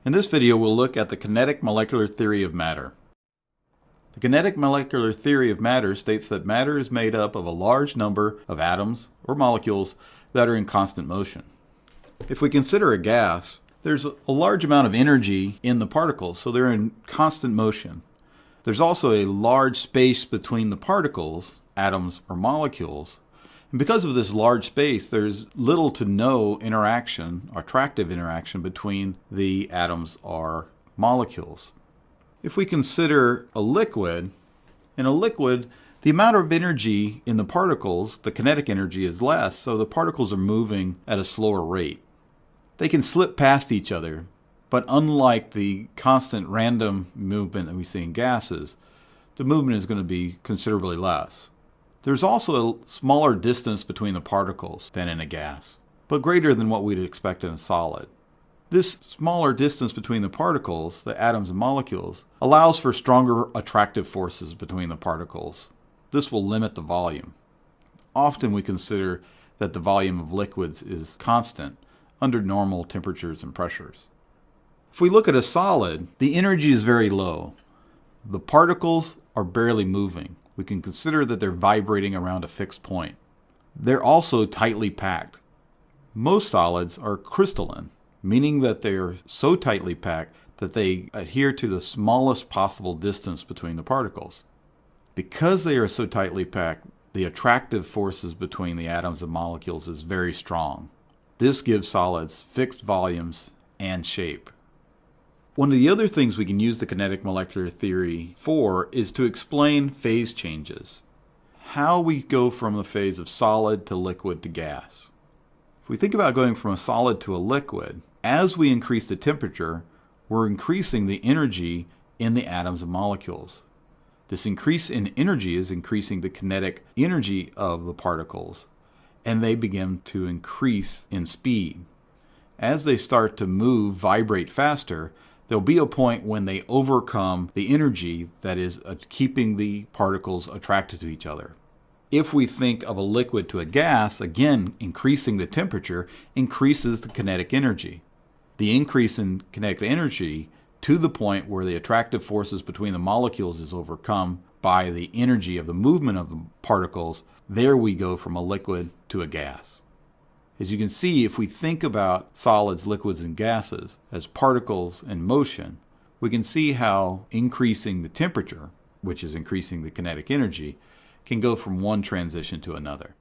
In this video, we'll look at the kinetic molecular theory of matter. The kinetic molecular theory of matter states that matter is made up of a large number of atoms or molecules that are in constant motion. If we consider a gas, there's a large amount of energy in the particles, so they're in constant motion. There's also a large space between the particles, atoms or molecules. And because of this large space, there's little to no interaction, attractive interaction between the atoms or molecules. If we consider a liquid, in a liquid, the amount of energy in the particles, the kinetic energy, is less, so the particles are moving at a slower rate. They can slip past each other, but unlike the constant random movement that we see in gases, the movement is going to be considerably less. There's also a smaller distance between the particles than in a gas, but greater than what we'd expect in a solid. This smaller distance between the particles, the atoms and molecules, allows for stronger attractive forces between the particles. This will limit the volume. Often we consider that the volume of liquids is constant under normal temperatures and pressures. If we look at a solid, the energy is very low. The particles are barely moving. We can consider that they're vibrating around a fixed point. They're also tightly packed. Most solids are crystalline, meaning that they are so tightly packed that they adhere to the smallest possible distance between the particles. Because they are so tightly packed, the attractive forces between the atoms and molecules is very strong. This gives solids fixed volumes and shape. One of the other things we can use the kinetic molecular theory for is to explain phase changes. How we go from the phase of solid to liquid to gas. If we think about going from a solid to a liquid, as we increase the temperature, we're increasing the energy in the atoms and molecules. This increase in energy is increasing the kinetic energy of the particles, and they begin to increase in speed. As they start to move, vibrate faster, there'll be a point when they overcome the energy that is keeping the particles attracted to each other. If we think of a liquid to a gas, again, increasing the temperature increases the kinetic energy. The increase in kinetic energy to the point where the attractive forces between the molecules is overcome by the energy of the movement of the particles, there we go from a liquid to a gas. As you can see, if we think about solids, liquids, and gases as particles in motion, we can see how increasing the temperature, which is increasing the kinetic energy, can go from one transition to another.